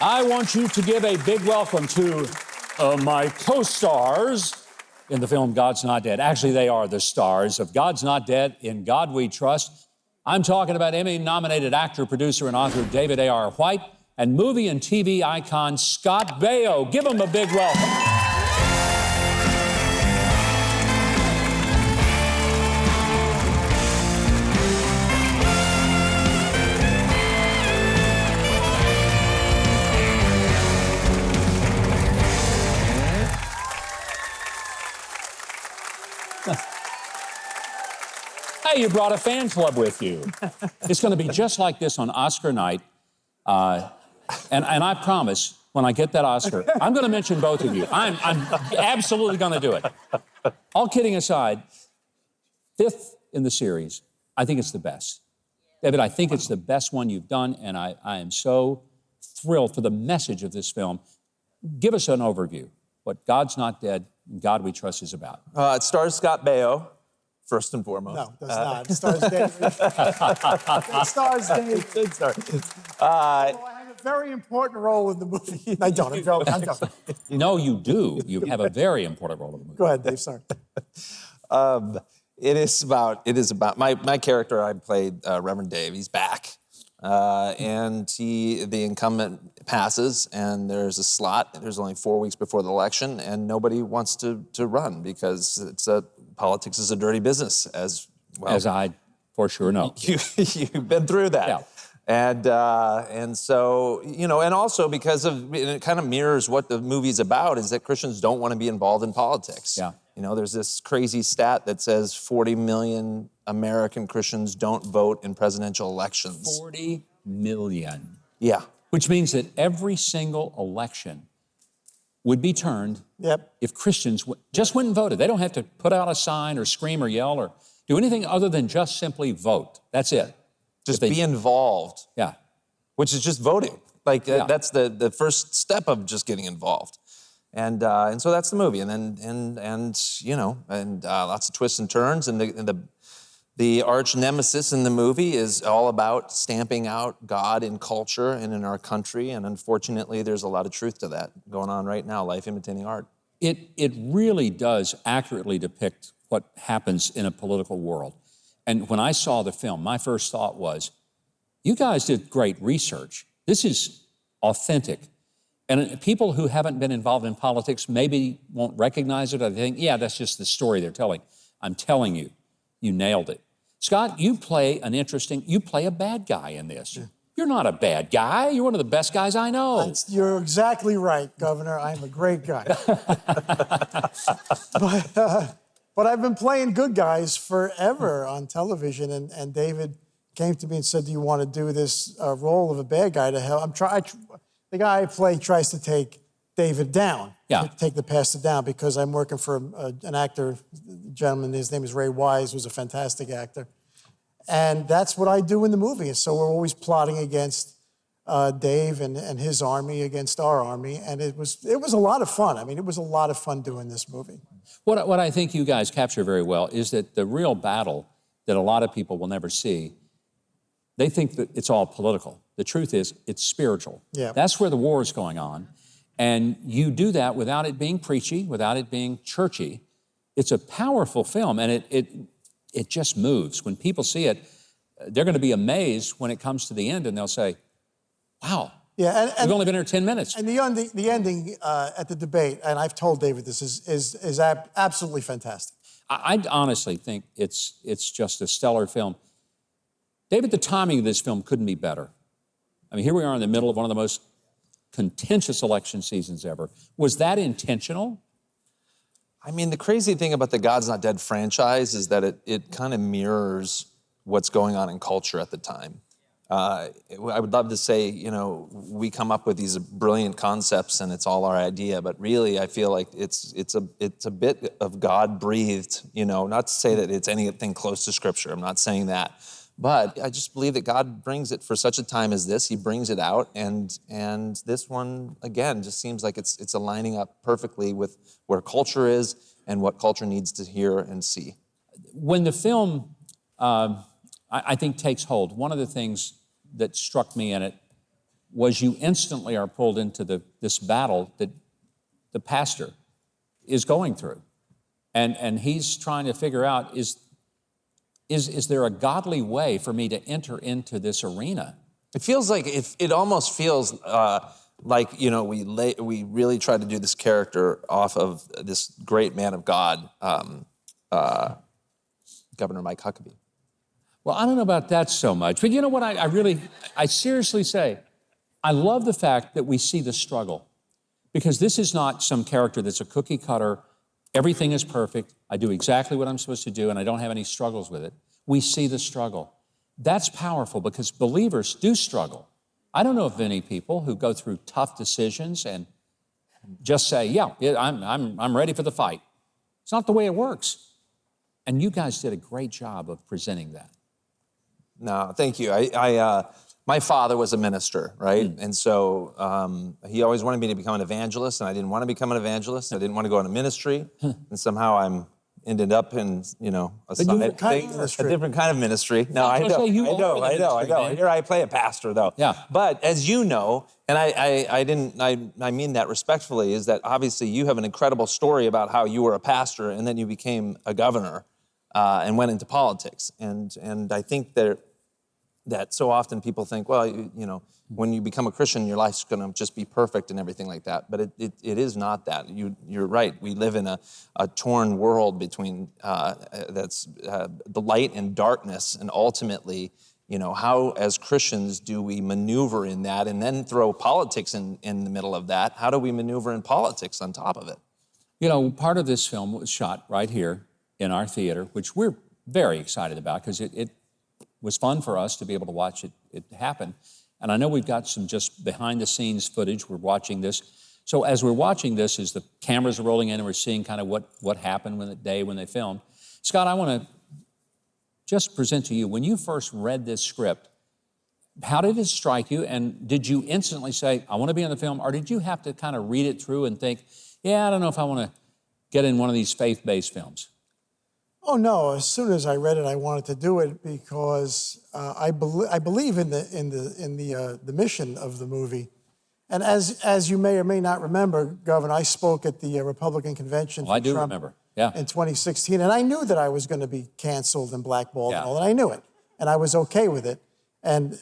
I want you to give a big welcome to my co-stars in the film God's Not Dead. Actually, they are the stars of God's Not Dead, In God We Trust. I'm talking about Emmy-nominated actor, producer, and author David A.R. White and movie and TV icon Scott Baio. Give them a big welcome. Hey, you brought a fan club with you. It's going to be just like this on Oscar night. And I promise, when I get that Oscar, I'm going to mention both of you. I'm absolutely going to do it. All kidding aside, 5th in the series, I think it's the best. David, I think it's the best one you've done, and I am so thrilled for the message of this film. Give us an overview, what God's Not Dead, God We Trust is about. It stars Scott Baio, first and foremost. No, it does not. It stars David. It stars David. I have a very important role in the movie. I don't. I'm joking. I'm joking. No, you do. You have a very important role in the movie. Go ahead, Dave. Sorry. It is about my character. I played Reverend Dave. He's back, and the incumbent passes, and there's a slot. There's only 4 weeks before the election, and nobody wants to run because politics is a dirty business, as well. As I for sure know. You've been through that. Yeah. And so, you know, and also because it kind of mirrors what the movie's about, is that Christians don't want to be involved in politics. Yeah. You know, there's this crazy stat that says 40 million American Christians don't vote in presidential elections. 40 million. Yeah. Which means that every single election would be turned if Christians just went and voted. They don't have to put out a sign or scream or yell or do anything other than just simply vote. That's it. Just be involved. Yeah. Which is just voting. Like, that's the first step of just getting involved. And so that's the movie. And you know, lots of twists and turns. And the arch nemesis in the movie is all about stamping out God in culture and in our country. And unfortunately, there's a lot of truth to that going on right now, life imitating art. It really does accurately depict what happens in a political world. And when I saw the film, my first thought was, you guys did great research. This is authentic. And people who haven't been involved in politics maybe won't recognize it. Or they think, yeah, that's just the story they're telling. I'm telling you, you nailed it. Scott, you play a bad guy in this. Yeah. You're not a bad guy. You're one of the best guys I know. You're exactly right, Governor. I'm a great guy. But I've been playing good guys forever on television, and David came to me and said, do you want to do this role of a bad guy to help? The guy I play tries to take David down, take the pastor down, because I'm working for an actor, gentleman, his name is Ray Wise, who's a fantastic actor. And that's what I do in the movie. And so we're always plotting against Dave and his army against our army. And it was a lot of fun. I mean, it was a lot of fun doing this movie. What I think you guys capture very well is that the real battle that a lot of people will never see, they think that it's all political. The truth is, it's spiritual. Yeah. That's where the war is going on. And you do that without it being preachy, without it being churchy. It's a powerful film, and it just moves. When people see it, they're going to be amazed when it comes to the end, and they'll say, wow, we've only been here 10 minutes. And the ending at the debate, and I've told David this, is absolutely fantastic. I honestly think it's just a stellar film. David, the timing of this film couldn't be better. I mean, here we are in the middle of one of the most contentious election seasons ever. Was that intentional? I mean, the crazy thing about the God's Not Dead franchise is that it kind of mirrors what's going on in culture at the time. I would love to say, you know, we come up with these brilliant concepts and it's all our idea, but really I feel like it's a bit of God-breathed, you know, not to say that it's anything close to Scripture, I'm not saying that. But I just believe that God brings it for such a time as this. He brings it out, and this one, again, just seems like it's aligning up perfectly with where culture is and what culture needs to hear and see. When the film, I think, takes hold, one of the things that struck me in it was you instantly are pulled into this battle that the pastor is going through. And he's trying to figure out, is there a godly way for me to enter into this arena? It feels like, it almost feels like, you know, we really tried to do this character off of this great man of God, Governor Mike Huckabee. Well, I don't know about that so much, but you know what, I seriously say, I love the fact that we see the struggle, because this is not some character that's a cookie cutter, everything is perfect, I do exactly what I'm supposed to do, and I don't have any struggles with it. We see the struggle. That's powerful, because believers do struggle. I don't know of many people who go through tough decisions and just say, yeah, I'm ready for the fight. It's not the way it works. And you guys did a great job of presenting that. No, thank you. My father was a minister, right? And so he always wanted me to become an evangelist, and I didn't want to become an evangelist. I didn't want to go into ministry, and somehow I'm ended up in, you know, a different kind of ministry. No, I know. Here I play a pastor, though. Yeah. But as you know, and I mean that respectfully, is that obviously you have an incredible story about how you were a pastor and then you became a governor and went into politics. And I think that so often people think, well, you know, when you become a Christian, your life's going to just be perfect and everything like that. But it is not that. You're right. We live in a torn world between that's the light and darkness, and ultimately, you know, how as Christians do we maneuver in that, and then throw politics in the middle of that? How do we maneuver in politics on top of it? You know, part of this film was shot right here in our theater, which we're very excited about, because it was fun for us to be able to watch it happen. And I know we've got some just behind-the-scenes footage. We're watching this. So as we're watching this, as the cameras are rolling in and we're seeing kind of what happened when they filmed, Scott, I want to just present to you, when you first read this script, how did it strike you? And did you instantly say, I want to be in the film? Or did you have to kind of read it through and think, yeah, I don't know if I want to get in one of these faith-based films? Oh no! As soon as I read it, I wanted to do it because I believe in the mission of the movie. And as you may or may not remember, Governor, I spoke at the Republican convention for Trump remember. Yeah. In 2016, and I knew that I was going to be canceled and blackballed and all, and Yeah. I knew it, and I was okay with it. And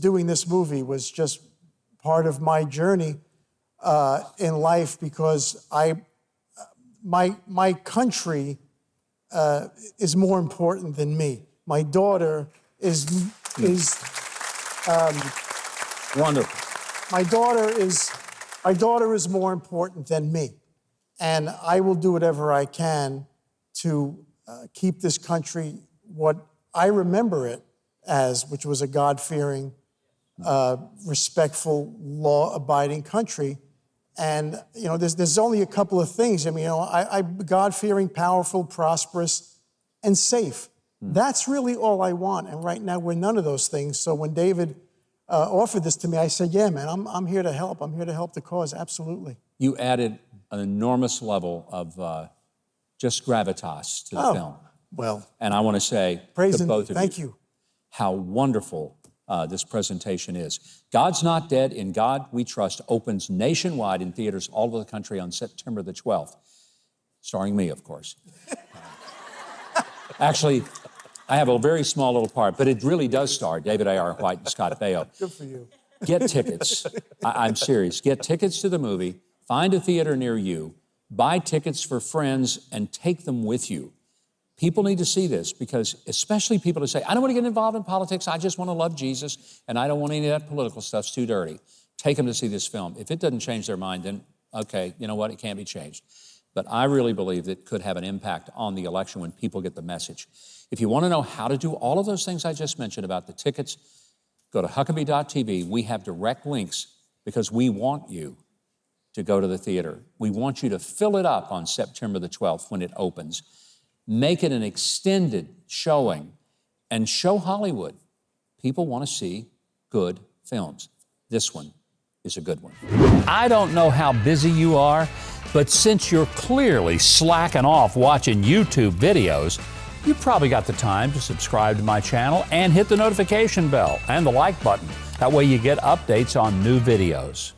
doing this movie was just part of my journey in life, because my country is more important than me. My daughter is Wonderful. my daughter is more important than me, and I will do whatever I can to keep this country what I remember it as, which was a God-fearing, respectful, law-abiding country. And, you know, there's only a couple of things. I mean, you know, I'm God-fearing, powerful, prosperous, and safe. That's really all I want. And right now, we're none of those things. So when David offered this to me, I said, yeah, man, I'm here to help. I'm here to help the cause, absolutely. You added an enormous level of just gravitas to the film. Well, And I want to say praise to and both of thank you you. how wonderful this presentation is. God's Not Dead, In God We Trust opens nationwide in theaters all over the country on September the 12th, starring me, of course. Actually, I have a very small little part, but it really does star David A.R. White and Scott Baio. Good for you. Get tickets. I'm serious. Get tickets to the movie. Find a theater near you. Buy tickets for friends and take them with you. People need to see this, because especially people who say, I don't want to get involved in politics, I just want to love Jesus, and I don't want any of that political stuff, it's too dirty. Take them to see this film. If it doesn't change their mind, then okay, you know what, it can't be changed. But I really believe that it could have an impact on the election when people get the message. If you want to know how to do all of those things I just mentioned about the tickets, go to Huckabee.tv. We have direct links because we want you to go to the theater. We want you to fill it up on September the 12th when it opens. Make it an extended showing and show Hollywood. People want to see good films. This one is a good one. I don't know how busy you are, but since you're clearly slacking off watching YouTube videos, you probably got the time to subscribe to my channel and hit the notification bell and the like button. That way you get updates on new videos.